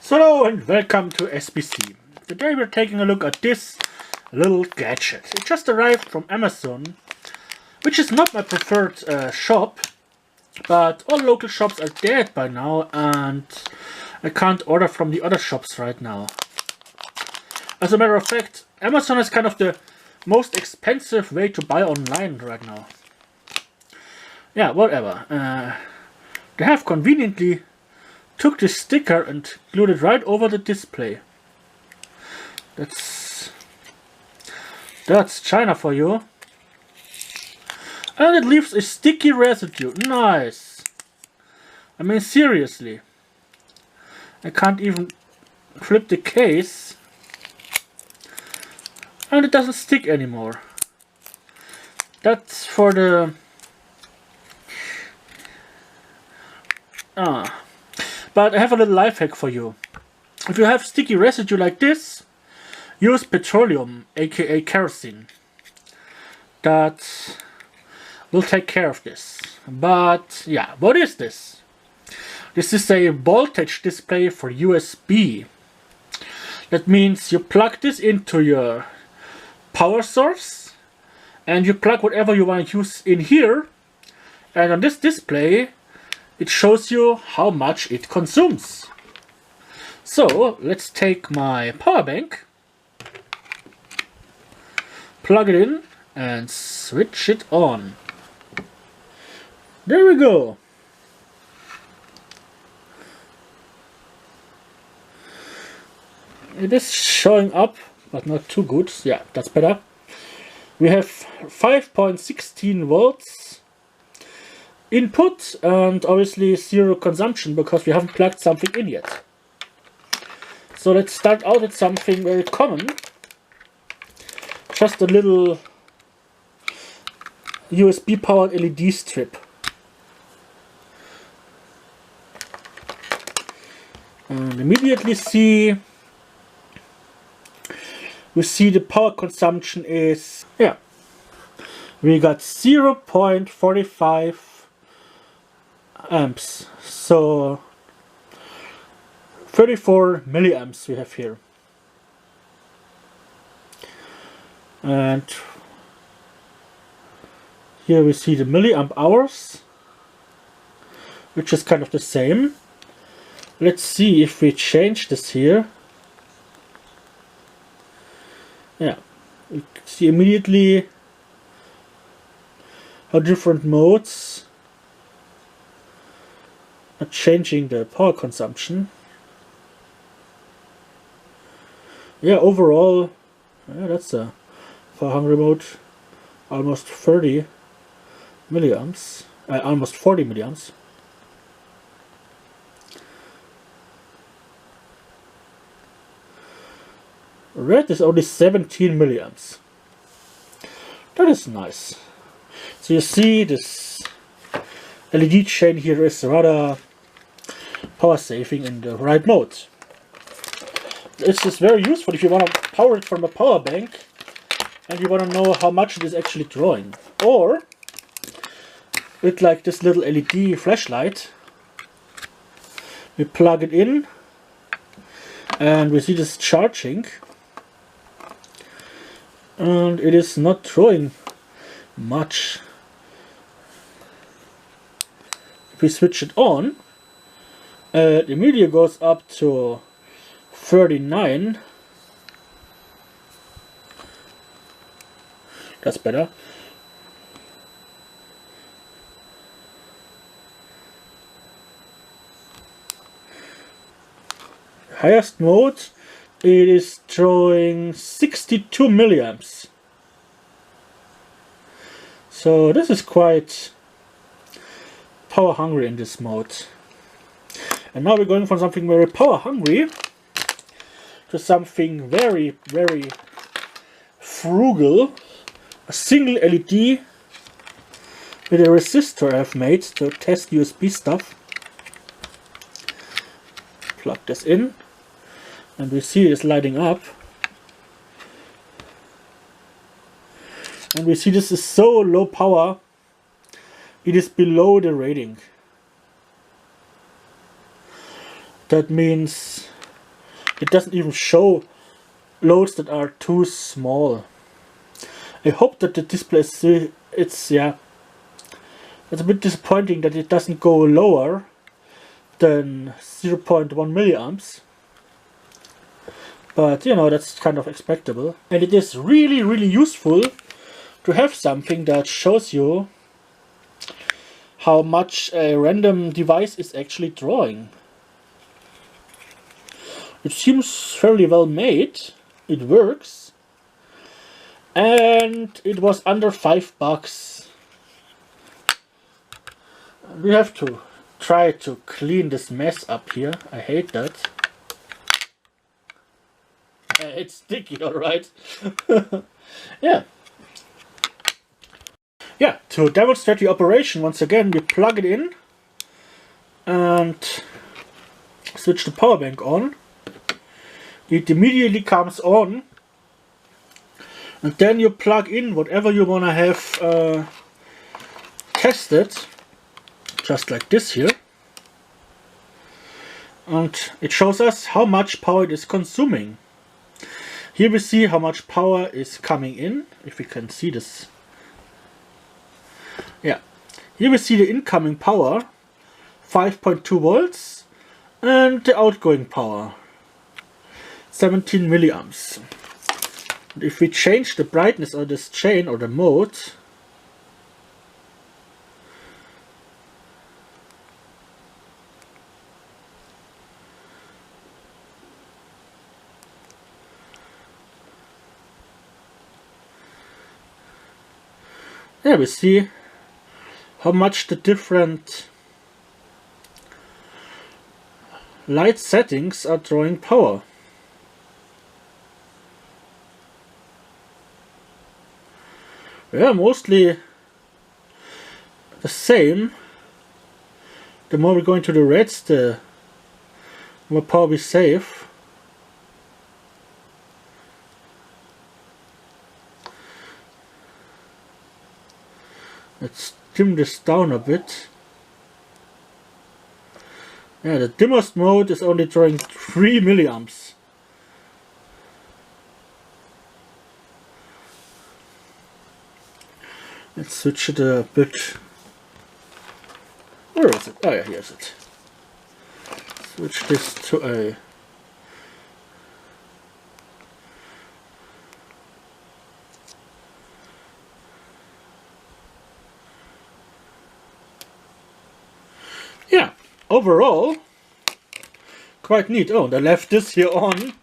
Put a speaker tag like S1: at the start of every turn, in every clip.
S1: Hello and welcome to SBC. Today we're taking a look at this little gadget. It just arrived from Amazon, which is not my preferred shop, but all local shops are dead by now and I can't order from the other shops right now. As a matter of fact, Amazon is kind of the most expensive way to buy online right now. Yeah, whatever. They have conveniently took this sticker and glued it right over the display. That's China for you. And it leaves a sticky residue. Nice. I mean, seriously. I can't even flip the case. And it doesn't stick anymore. That's for the... But I have a little life hack for you. If you have sticky residue like this, use petroleum, aka kerosene. That will take care of this. But yeah, what is this? This is a voltage display for USB. That means you plug this into your power source and you plug whatever you want to use in here, and on this display it shows you how much it consumes. So let's take my power bank, plug it in and switch it on. There we go. It is showing up, but not too good. Yeah, that's better. We have 5.16 volts input and obviously zero consumption because we haven't plugged something in yet. So let's start out with something very common. Just a little USB powered LED strip. And immediately we see the power consumption is, yeah, we got 0.45 amps, so 34 milliamps we have here. And here we see the milliamp hours, which is kind of the same. Let's see if we change this here. Yeah, we see immediately how different modes are changing the power consumption. Yeah, overall, yeah, that's a power hungry mode, almost 30 milliamps, almost 40 milliamps. Red is only 17 milliamps. That is nice. So you see this LED chain here is rather power saving in the right mode. This is very useful if you want to power it from a power bank and you want to know how much it is actually drawing. Or with like this little LED flashlight, we plug it in and we see this charging. And it is not drawing much. If we switch it on, it immediately goes up to 39. That's better. Highest mode, it is drawing 62 milliamps. So this is quite power hungry in this mode. And now we're going from something very power hungry to something very, very frugal. A single LED with a resistor I've made to test USB stuff. Plug this in. And we see it's lighting up. And we see this is so low power, it is below the rating. That means it doesn't even show loads that are too small. I hope that the display is, it's a bit disappointing that it doesn't go lower than 0.1 milliamps. But you know, that's kind of expectable. And it is really, really useful to have something that shows you how much a random device is actually drawing. It seems fairly well made. It works. And it was under $5. We have to try to clean this mess up here. I hate that. It's sticky, alright. Yeah. Yeah, to demonstrate the operation, once again, we plug it in and switch the power bank on. It immediately comes on, and then you plug in whatever you want to have tested, just like this here. And it shows us how much power it is consuming. Here we see how much power is coming in, if we can see this. Yeah, here we see the incoming power, 5.2 volts, and the outgoing power, 17 milliamps. And if we change the brightness of this chain or the mode, yeah, we see how much the different light settings are drawing power. Yeah, mostly the same. The more we go into the reds, the more power we save. Let's dim this down a bit. Yeah, the dimmest mode is only drawing 3 milliamps. Let's switch it a bit. Where is it? Oh yeah, here's it. Switch this to a overall, quite neat. Oh, and I left this here on.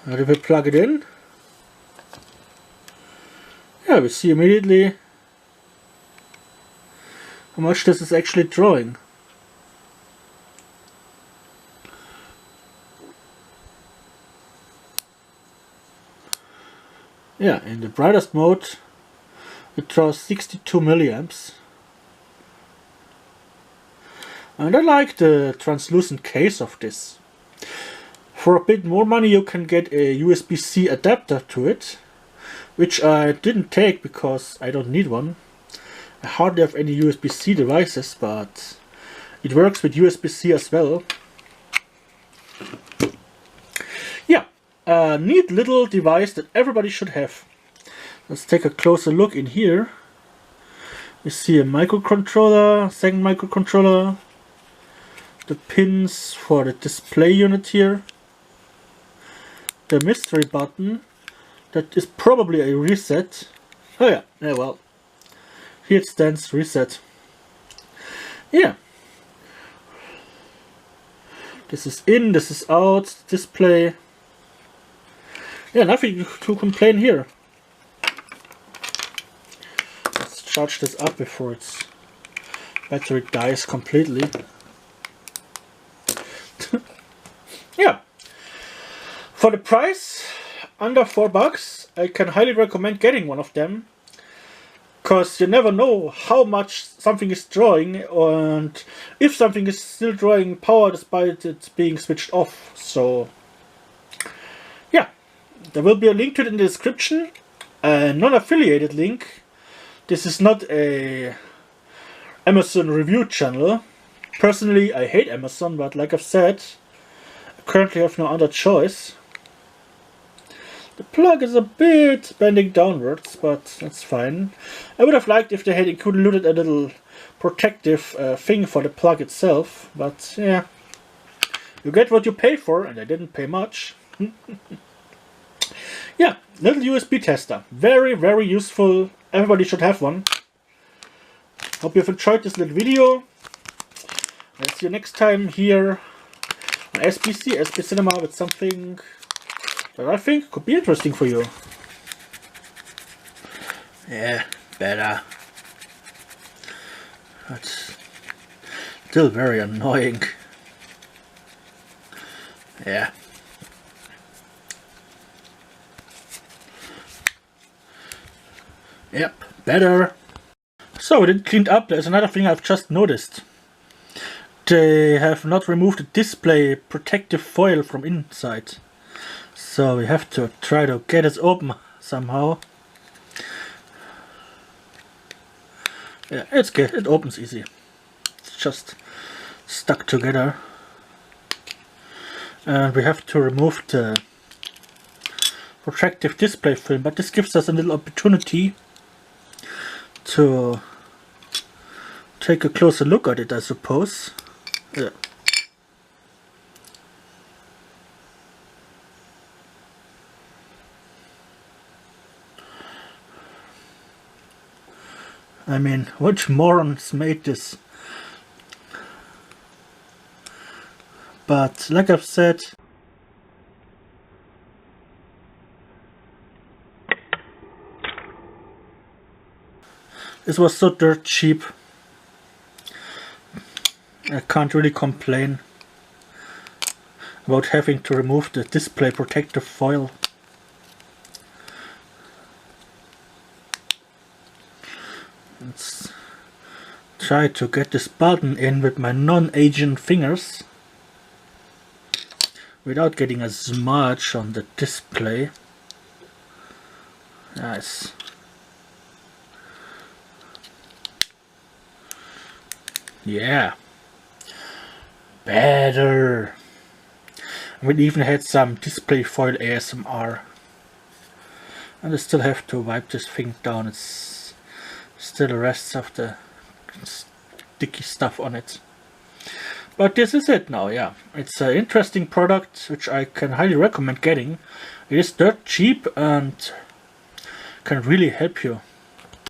S1: How do we plug it in? Yeah, we see immediately how much this is actually drawing. Yeah, in the brightest mode it draws 62 milliamps. And I like the translucent case of this. For a bit more money you can get a USB-C adapter to it, which I didn't take because I don't need one. I hardly have any USB-C devices, but it works with USB-C as well. Yeah, a neat little device that everybody should have. Let's take a closer look in here. We see a microcontroller, second microcontroller, the pins for the display unit here, the mystery button, that is probably a reset. Oh yeah, yeah, well, here it stands, reset. Yeah. This is in, this is out, display. Yeah, nothing to complain here. Let's charge this up before its battery dies completely. Yeah. For the price, under $4, I can highly recommend getting one of them. Because you never know how much something is drawing and if something is still drawing power despite it being switched off. So yeah, there will be a link to it in the description, a non-affiliated link. This is not a Amazon review channel. Personally, I hate Amazon, but like I've said, I currently have no other choice. The plug is a bit bending downwards, but that's fine. I would have liked if they had included a little protective thing for the plug itself, but yeah. You get what you pay for, and I didn't pay much. Yeah, little USB tester. Very, very useful. Everybody should have one. Hope you've enjoyed this little video. I'll see you next time here on SBC Cinema with something that I think could be interesting for you. Yeah, better. That's still very annoying. Yeah. Yep, better. So, with it cleaned up, there's another thing I've just noticed. They have not removed the display protective foil from inside. So we have to try to get it open somehow. Yeah, it's good. It opens easy. It's just stuck together. And we have to remove the protective display film, but this gives us a little opportunity to take a closer look at it, I suppose. Yeah. I mean, which morons made this? But like I've said, this was so dirt cheap. I can't really complain about having to remove the display protective foil. Let's try to get this button in with my non-agent fingers without getting a smudge on the display. Nice. Yeah. Better. We even had some display foil ASMR. And I still have to wipe this thing down. It's still the rest of the sticky stuff on it. But this is it now, yeah. It's an interesting product which I can highly recommend getting. It is dirt cheap and can really help you.